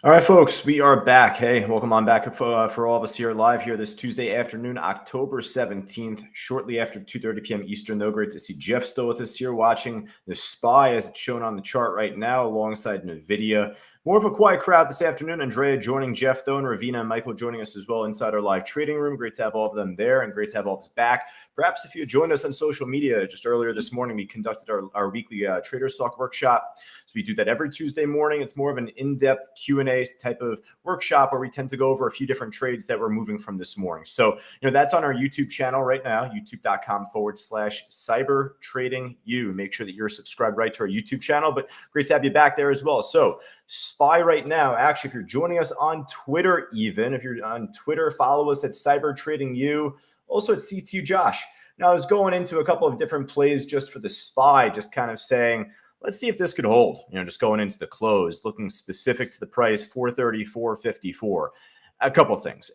All right, folks, we are back. Hey, welcome on back for all of us here live here this Tuesday afternoon, October 17th, shortly after 2:30 p.m. Eastern, though. Great to see Jeff still with us here watching the SPY as it's shown on the chart right now alongside NVIDIA. More of a quiet crowd this afternoon. Andrea joining Jeff, though, and Ravina and Michael joining us as well inside our live trading room. Great to have all of them there and great to have all of us back. Perhaps if you joined us on social media just earlier this morning, we conducted our weekly Traders Talk workshop. So we do that every Tuesday morning. It's more of an in-depth Q&A type of workshop where we tend to go over a few different trades that we're moving from this morning. So, that's on our YouTube channel right now, youtube.com/cyber trading you. Make sure that you're subscribed right to our YouTube channel, but great to have you back there as well. So SPY right now, actually, if you're joining us on Twitter, even if you're on Twitter, follow us at Cyber Trading You, also at CTU Josh. Now, I was going into a couple of different plays just for the SPY, just kind of saying, let's see if this could hold, just going into the close, looking specific to the price, 430, 454. A couple of things.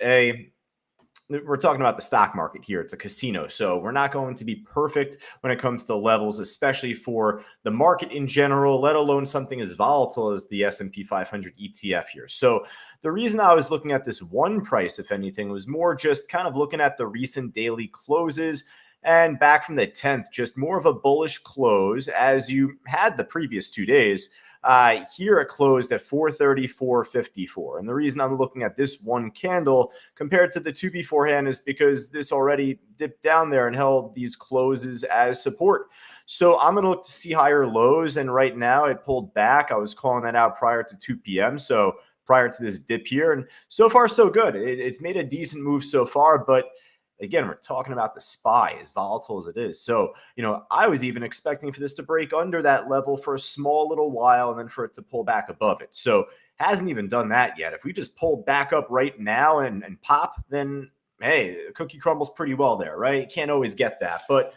We're talking about the stock market here. It's a casino, so we're not going to be perfect when it comes to levels, especially for the market in general, let alone something as volatile as the S&P 500 ETF here. So the reason I was looking at this one price, if anything, was more just kind of looking at the recent daily closes. And back from the 10th, just more of a bullish close as you had the previous 2 days. Here it closed at 430, 454. And the reason I'm looking at this one candle compared to the two beforehand is because this already dipped down there and held these closes as support. So I'm going to look to see higher lows. And right now it pulled back. I was calling that out prior to 2 p.m. So prior to this dip here. And so far, so good. It's made a decent move so far, but again, we're talking about the SPY, as volatile as it is. So, I was even expecting for this to break under that level for a small little while and then for it to pull back above it. So, hasn't even done that yet. If we just pull back up right now and pop, then, hey, the cookie crumbles pretty well there, right? Can't always get that. But,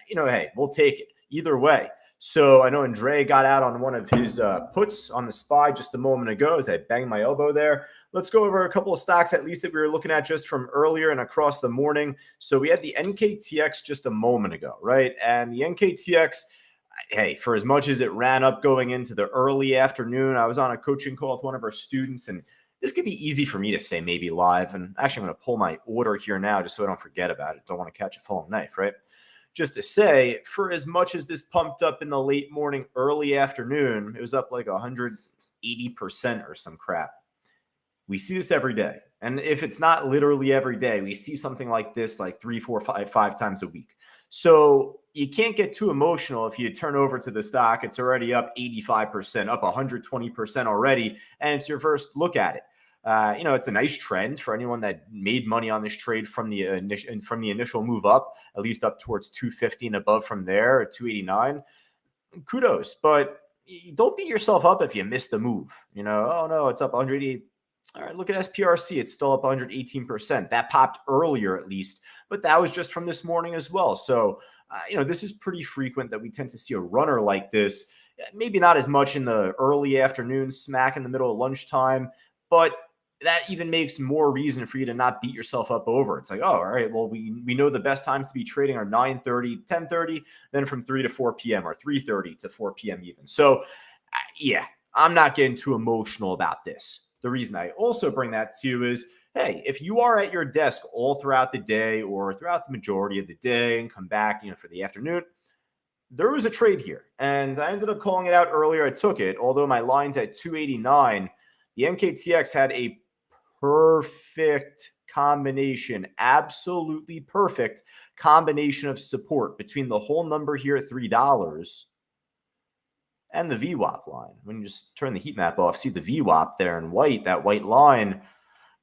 hey, we'll take it either way. So I know Andre got out on one of his puts on the SPY just a moment ago as I banged my elbow there. Let's go over a couple of stocks, at least that we were looking at just from earlier and across the morning. So we had the NKTX just a moment ago, right? And the NKTX, hey, for as much as it ran up going into the early afternoon, I was on a coaching call with one of our students, and this could be easy for me to say maybe live. And actually, I'm going to pull my order here now just so I don't forget about it. Don't want to catch a falling knife, right? Just to say, for as much as this pumped up in the late morning, early afternoon, it was up like 180% or some crap. We see this every day. And if it's not literally every day, we see something like this like 3, 4, 5 times a week. So you can't get too emotional if you turn over to the stock. It's already up 85%, up 120% already, and it's your first look at it. It's a nice trend for anyone that made money on this trade from the initial move up, at least up towards 250 and above from there at 289. Kudos, but don't beat yourself up if you miss the move. Oh no, it's up 180. All right, look at SPRC. It's still up 118%. That popped earlier at least, but that was just from this morning as well. So, this is pretty frequent that we tend to see a runner like this. Maybe not as much in the early afternoon, smack in the middle of lunchtime, but that even makes more reason for you to not beat yourself up over. It's like, oh, all right, well, we know the best times to be trading are 9:30, 10:30, then from 3 to 4 p.m. or 3:30 to 4 p.m. even. So, yeah, I'm not getting too emotional about this. The reason I also bring that to you is, hey, if you are at your desk all throughout the day or throughout the majority of the day and come back, for the afternoon, there was a trade here. And I ended up calling it out earlier. I took it, although my line's at 289. The NKTX had a perfect combination, absolutely perfect combination of support between the whole number here at $3 and the VWAP line. When you just turn the heat map off, see the VWAP there in white, that white line,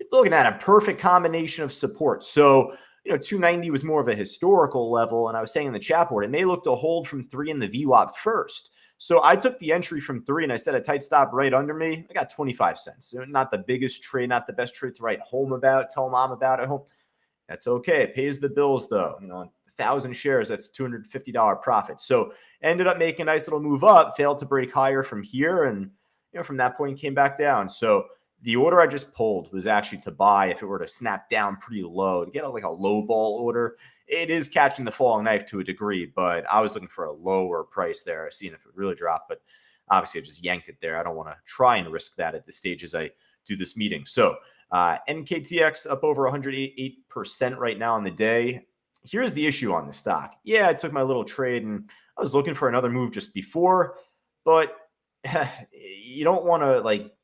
you're looking at a perfect combination of support. So, 290 was more of a historical level. And I was saying in the chat board, it may look to hold from 3 in the VWAP first. So I took the entry from 3 and I set a tight stop right under me. I got 25 cents. Not the biggest trade, not the best trade to write home about, tell mom about at home. That's okay. It pays the bills though. 1,000 shares, that's $250 profit. So ended up making a nice little move up, failed to break higher from here. And, from that point came back down. So the order I just pulled was actually to buy if it were to snap down pretty low, to get like a low ball order. It is catching the falling knife to a degree, but I was looking for a lower price there, seeing if it really dropped. But obviously I just yanked it there. I don't want to try and risk that at this stage as I do this meeting. So NKTX up over 188% right now on the day. Here's the issue on the stock. Yeah, I took my little trade and I was looking for another move just before, but you don't want to like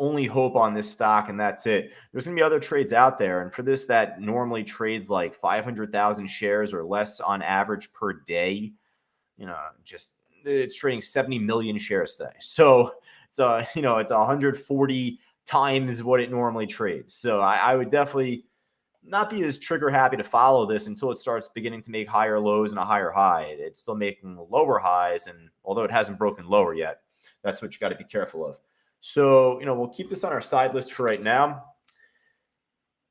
only hope on this stock and that's it. There's going to be other trades out there. And for this, that normally trades like 500,000 shares or less on average per day, just it's trading 70 million shares today. So it's it's 140 times what it normally trades. So I would definitely not be as trigger happy to follow this until it starts beginning to make higher lows and a higher high. It's still making lower highs. And although it hasn't broken lower yet, that's what you got to be careful of. So, we'll keep this on our side list for right now.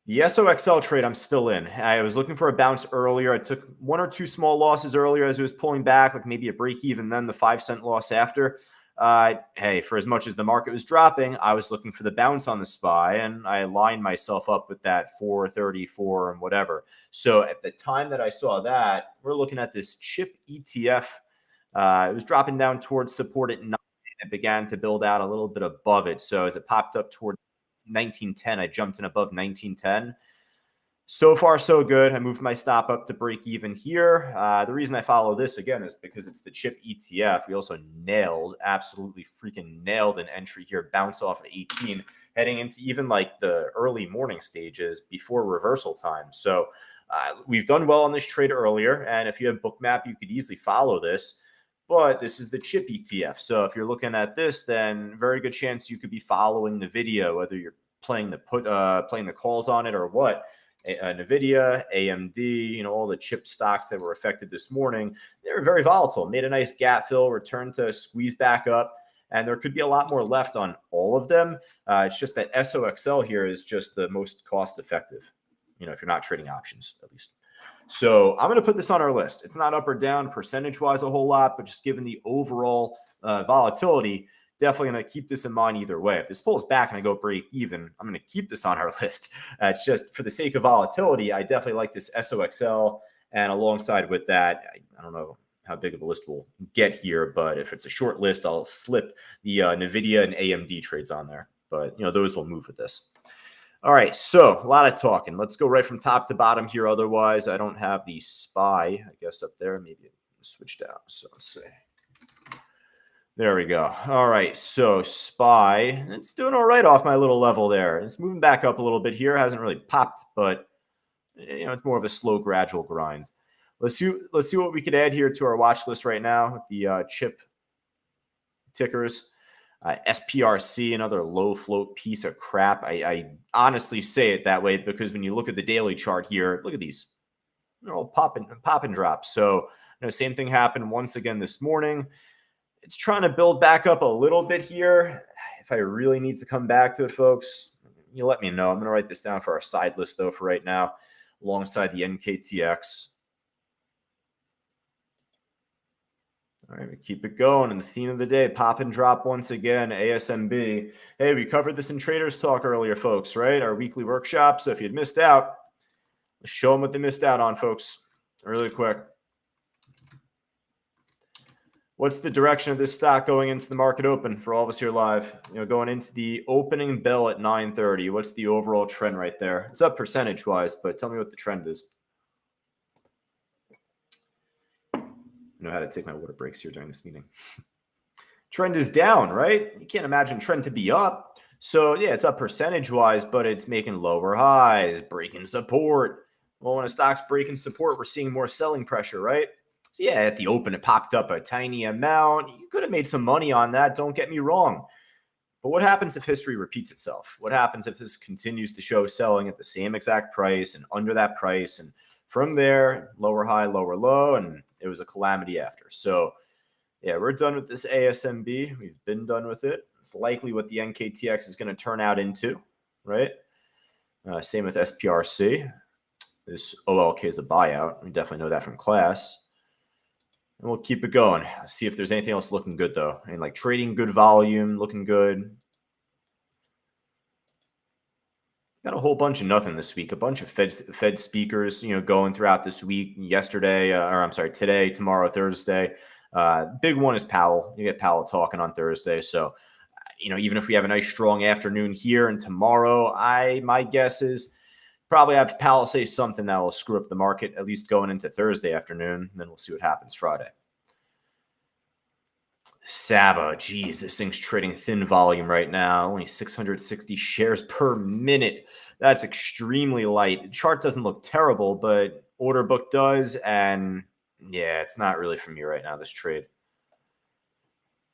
The SOXL trade, I'm still in. I was looking for a bounce earlier. I took one or two small losses earlier as it was pulling back, like maybe a break even, then the 5-cent loss after. Hey, for as much as the market was dropping, I was looking for the bounce on the SPY, and I lined myself up with that 434 and whatever. So at the time that I saw that, we're looking at this CHIP ETF. It was dropping down towards support at 9. It began to build out a little bit above it. So as it popped up toward 1910, I jumped in above 1910. So far, so good. I moved my stop up to break even here. The reason I follow this again is because it's the CHIP ETF. We also absolutely freaking nailed an entry here, bounce off of 18, heading into even like the early morning stages before reversal time. So we've done well on this trade earlier. And if you have Bookmap, you could easily follow this. But this is the CHIP ETF. So if you're looking at this, then very good chance you could be following NVIDIA, whether you're playing the calls on it or what. NVIDIA, AMD, all the chip stocks that were affected this morning, they were very volatile. Made a nice gap fill, returned to squeeze back up, and there could be a lot more left on all of them. It's just that SOXL here is just the most cost effective, if you're not trading options, at least. So I'm going to put this on our list. It's not up or down percentage-wise a whole lot, but just given the overall volatility, definitely going to keep this in mind either way. If this pulls back and I go break even, I'm going to keep this on our list. It's just for the sake of volatility, I definitely like this SOXL. And alongside with that, I don't know how big of a list we'll get here, but if it's a short list, I'll slip the NVIDIA and AMD trades on there. But, those will move with this. All right, so a lot of talking. Let's go right from top to bottom here. Otherwise, I don't have the SPY, I guess, up there. Maybe switch down. So let's see. There we go. All right, so SPY, it's doing all right off my little level there. It's moving back up a little bit here. Hasn't really popped, but it's more of a slow, gradual grind. Let's see what we could add here to our watch list right now with the chip tickers. SPRC, another low float piece of crap. I honestly say it that way because when you look at the daily chart here, look at these. They're all pop and drop. So, same thing happened once again this morning. It's trying to build back up a little bit here. If I really need to come back to it, folks, you let me know. I'm going to write this down for our side list, though, for right now, alongside the NKTX. All right, we keep it going. And the theme of the day, pop and drop once again, ASMB. Hey, we covered this in Traders Talk earlier, folks, right? Our weekly workshop. So if you'd missed out, let's show them what they missed out on, folks, really quick. What's the direction of this stock going into the market open for all of us here live? Going into the opening bell at 9:30. What's the overall trend right there? It's up percentage-wise, but tell me what the trend is. Know how to take my water breaks here during this meeting. Trend is down, right? You can't imagine trend to be up. So yeah, it's up percentage-wise, but it's making lower highs, breaking support. Well, when a stock's breaking support, we're seeing more selling pressure, right? So yeah, at the open, it popped up a tiny amount. You could have made some money on that, don't get me wrong. But what happens if history repeats itself? What happens if this continues to show selling at the same exact price and under that price? And from there, lower high, lower low, and it was a calamity after. So yeah, we're done with this ASMB. We've been done with it. It's likely what the NKTX is going to turn out into, right? Same with SPRC. This OLK is a buyout. We definitely know that from class. And we'll keep it going. See if there's anything else looking good, though. I mean, like trading good volume, looking good. Got a whole bunch of nothing this week. A bunch of Fed speakers, going throughout this week. Yesterday, today, tomorrow, Thursday. Big one is Powell. You get Powell talking on Thursday. So, even if we have a nice strong afternoon here and tomorrow, my guess is probably have Powell say something that will screw up the market, at least going into Thursday afternoon. And then we'll see what happens Friday. Saba, geez, this thing's trading thin volume right now. Only 660 shares per minute. That's extremely light. The chart doesn't look terrible, but order book does. And yeah, it's not really for me right now, this trade.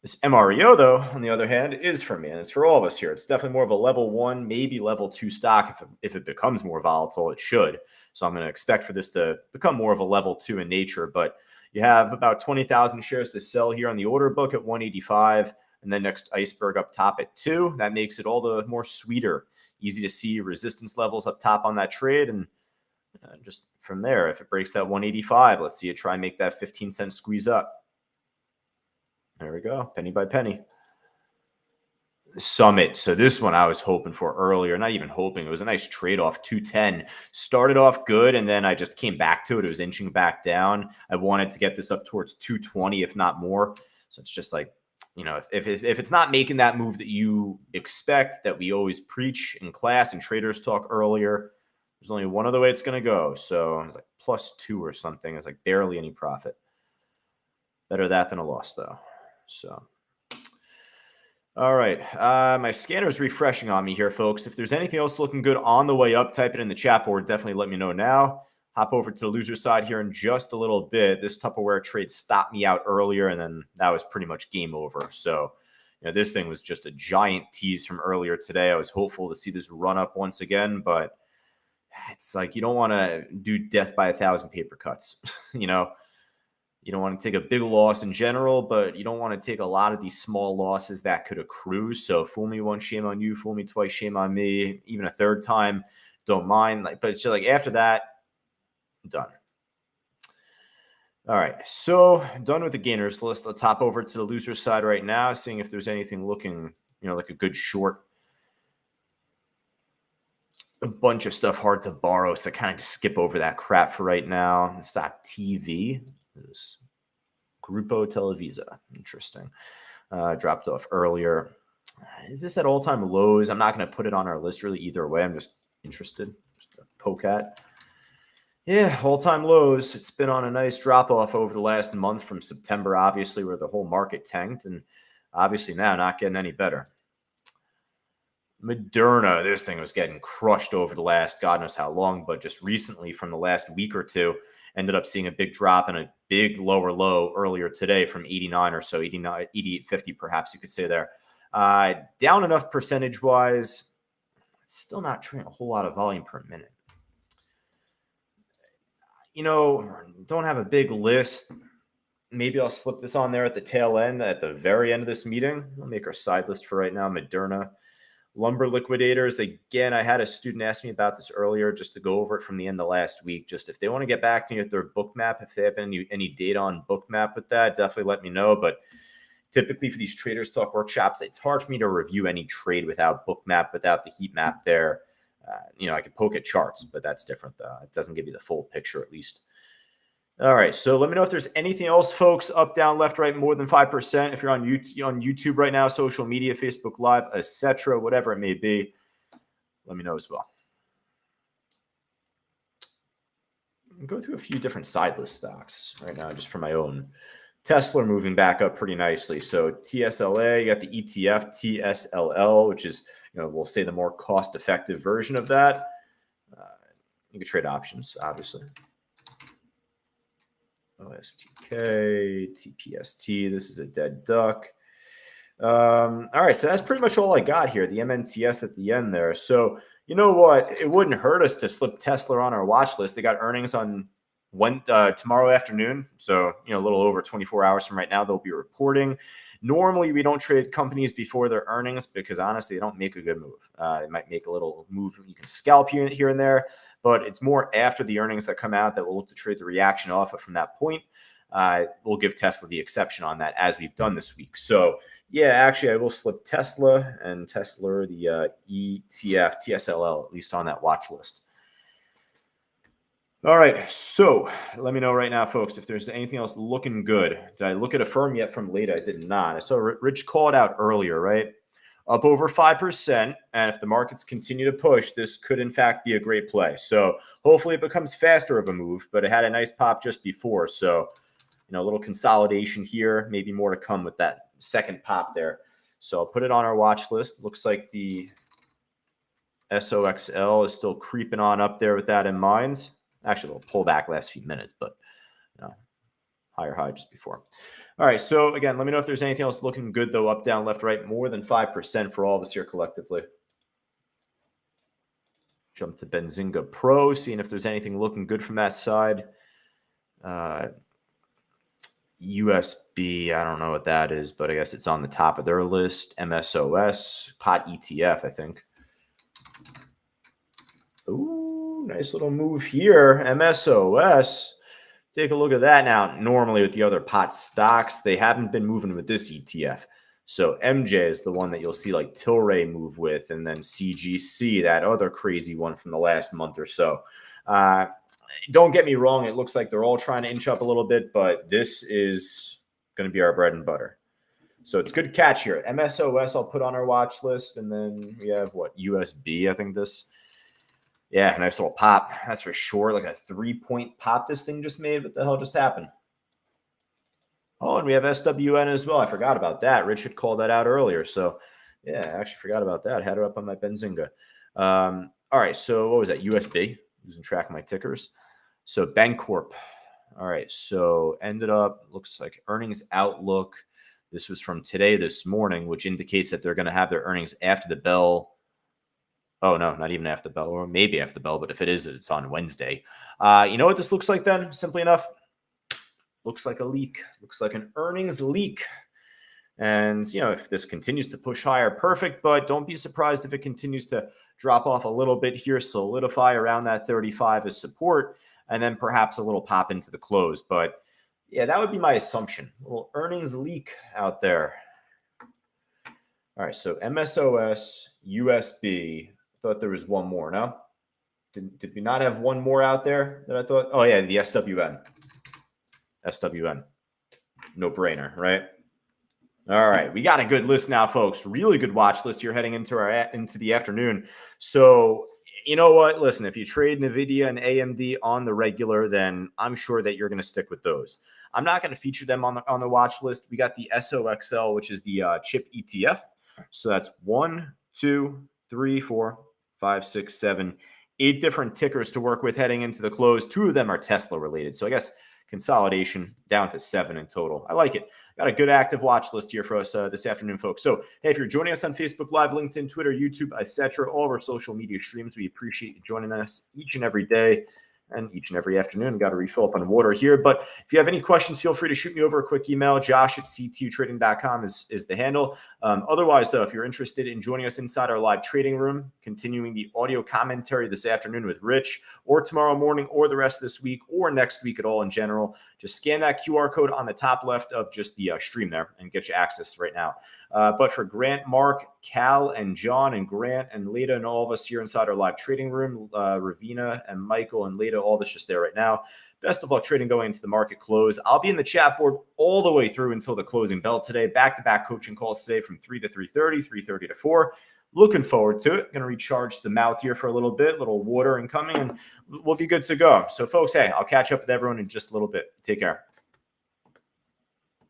This MREO, though, on the other hand, is for me, and it's for all of us here. It's definitely more of a level 1, maybe level 2 stock. If it becomes more volatile, it should. So I'm going to expect for this to become more of a level 2 in nature. But you have about 20,000 shares to sell here on the order book at 185, and then next iceberg up top at 2. That makes it all the more sweeter. Easy to see resistance levels up top on that trade, and just from there, if it breaks that 185, let's see it try and make that 15-cent squeeze up. There we go, penny by penny. Summit. So this one I was hoping for earlier, not even hoping. It was a nice trade-off, 210. Started off good, and then I just came back to it. It was inching back down. I wanted to get this up towards 220, if not more. So it's just like, if it's not making that move that you expect, that we always preach in class and traders talk earlier, there's only one other way it's going to go. So it was like +2 or something. It's like barely any profit. Better that than a loss, though. So, all right. My scanner is refreshing on me here, folks. If there's anything else looking good on the way up, type it in the chat board. Definitely let me know now. Hop over to the loser side here in just a little bit. This Tupperware trade stopped me out earlier, and then that was pretty much game over. So, this thing was just a giant tease from earlier today. I was hopeful to see this run up once again, but it's like you don't want to do death by 1,000 paper cuts, You don't want to take a big loss in general, but you don't want to take a lot of these small losses that could accrue. So fool me once, shame on you. Fool me twice, shame on me. Even a third time, don't mind. But it's just like after that, done. All right, so done with the gainers list. Let's hop over to the loser side right now, seeing if there's anything looking, like a good short. A bunch of stuff hard to borrow, so I kind of just skip over that crap for right now. It's not TV. Is Grupo Televisa. Interesting. Dropped off earlier. Is this at all-time lows? I'm not going to put it on our list really either way. I'm just interested. Just to poke at. Yeah, all-time lows. It's been on a nice drop-off over the last month from September, obviously, where the whole market tanked. And obviously now not getting any better. Moderna, this thing was getting crushed over the last God knows how long, but just recently from the last week or two, ended up seeing a big drop and a big lower low earlier today from 89 or so, 89, 88.50 perhaps you could say there. Down enough percentage-wise, it's still not trading a whole lot of volume per minute. Don't have a big list. Maybe I'll slip this on there at the tail end, at the very end of this meeting. I'll make our side list for right now, Moderna. Lumber liquidators, again, I had a student ask me about this earlier, just to go over it from the end of last week. Just if they want to get back to me with their book map, if they have any data on book map with that, definitely let me know. But typically for these Traders Talk workshops, it's hard for me to review any trade without book map, without the heat map there. I can poke at charts, but that's different. It doesn't give you the full picture, at least. All right, so let me know if there's anything else, folks. Up, down, left, right, more than 5%. If you're on YouTube right now, social media, Facebook Live, etc., whatever it may be, let me know as well. I'll go through a few different side list stocks right now, just for my own. Tesla moving back up pretty nicely. So TSLA, you got the ETF TSLL, which is, we'll say the more cost-effective version of that. You can trade options, obviously. OSTK, TPST, this is a dead duck. All right, so that's pretty much all I got here, the MNTS at the end there. So you know what? It wouldn't hurt us to slip Tesla on our watch list. They got earnings on tomorrow afternoon, so a little over 24 hours from right now, they'll be reporting. Normally, we don't trade companies before their earnings because, honestly, they don't make a good move. They might make a little move. You can scalp here and there, but it's more after the earnings that come out that we'll look to trade the reaction off of from that point. We'll give Tesla the exception on that, as we've done this week. So, yeah, actually, I will slip Tesla and Tesla, the ETF, TSLL, at least on that watch list. All right, so let me know right now, folks, if there's anything else looking good. Did I look at a firm yet from late? I did not. I saw Rich called out earlier, right? Up over 5%. And if the markets continue to push, this could, in fact, be a great play. So hopefully it becomes faster of a move, but it had a nice pop just before. So, a little consolidation here, maybe more to come with that second pop there. So I'll put it on our watch list. Looks like the SOXL is still creeping on up there with that in mind. Actually, it'll pull back last few minutes, but higher high just before. All right, so again, let me know if there's anything else looking good, though, up, down, left, right, more than 5% for all of us here collectively. Jump to Benzinga Pro, seeing if there's anything looking good from that side. USB, I don't know what that is, but I guess it's on the top of their list. MSOS, POT ETF, I think. Ooh, nice little move here. MSOS. Take a look at that now. Normally with the other pot stocks, they haven't been moving with this ETF. So MJ is the one that you'll see like Tilray move with, and then CGC, that other crazy one from the last month or so. Don't get me wrong. It looks like they're all trying to inch up a little bit, but this is going to be our bread and butter. So it's good catch here. MSOS I'll put on our watch list. And then we have what? USB, I think this. Yeah, nice little pop. That's for sure. Like a 3-point pop this thing just made. What the hell just happened? Oh, and we have SWN as well. I forgot about that. Rich had called that out earlier. So, yeah, I actually forgot about that. I had it up on my Benzinga. All right, so what was that? USB. Losing track of my tickers. So Bancorp. All right, so ended up, looks like earnings outlook. This was from today, this morning, which indicates that they're going to have their earnings after the bell. Oh, no, not even after the bell, or maybe after the bell, but if it is, it's on Wednesday. You know what this looks like then? Simply enough, looks like a leak. Looks like an earnings leak. And, if this continues to push higher, perfect, but don't be surprised if it continues to drop off a little bit here, solidify around that 35 as support, and then perhaps a little pop into the close. But, yeah, that would be my assumption. A little earnings leak out there. All right, so MSOS, USB. Thought there was one more, no? Did we not have one more out there that I thought? Oh, yeah, the SWN. SWN. No brainer, right? All right, we got a good list now, folks. Really good watch list here heading into the afternoon. So, you know what? Listen, if you trade NVIDIA and AMD on the regular, then I'm sure that you're going to stick with those. I'm not going to feature them on the watch list. We got the SOXL, which is the chip ETF. So that's 1, 2, 3, 4, 5, 6, 7, 8 different tickers to work with heading into the close. 2 of them are Tesla related. So I guess consolidation down to 7 in total. I like it. Got a good active watch list here for us this afternoon, folks. So, hey, if you're joining us on Facebook Live, LinkedIn, Twitter, YouTube, etc., all of our social media streams, we appreciate you joining us each and every day and each and every afternoon. Got to refill up on water here. But if you have any questions, feel free to shoot me over a quick email. josh@ctutrading.com is the handle. Otherwise, though, if you're interested in joining us inside our live trading room, continuing the audio commentary this afternoon with Rich, or tomorrow morning, or the rest of this week, or next week at all in general, just scan that QR code on the top left of just the stream there and get you access right now. But for Grant, Mark, Cal, and John, and Grant, and Leda, and all of us here inside our live trading room, Ravina, and Michael, and Leda, all of us just there right now. Best of luck trading going into the market close. I'll be in the chat board all the way through until the closing bell today. Back-to-back coaching calls today from 3 to 3:30, 3:30 to 4. Looking forward to it. Going to recharge the mouth here for a little bit, little water incoming, and we'll be good to go. So, folks, hey, I'll catch up with everyone in just a little bit. Take care.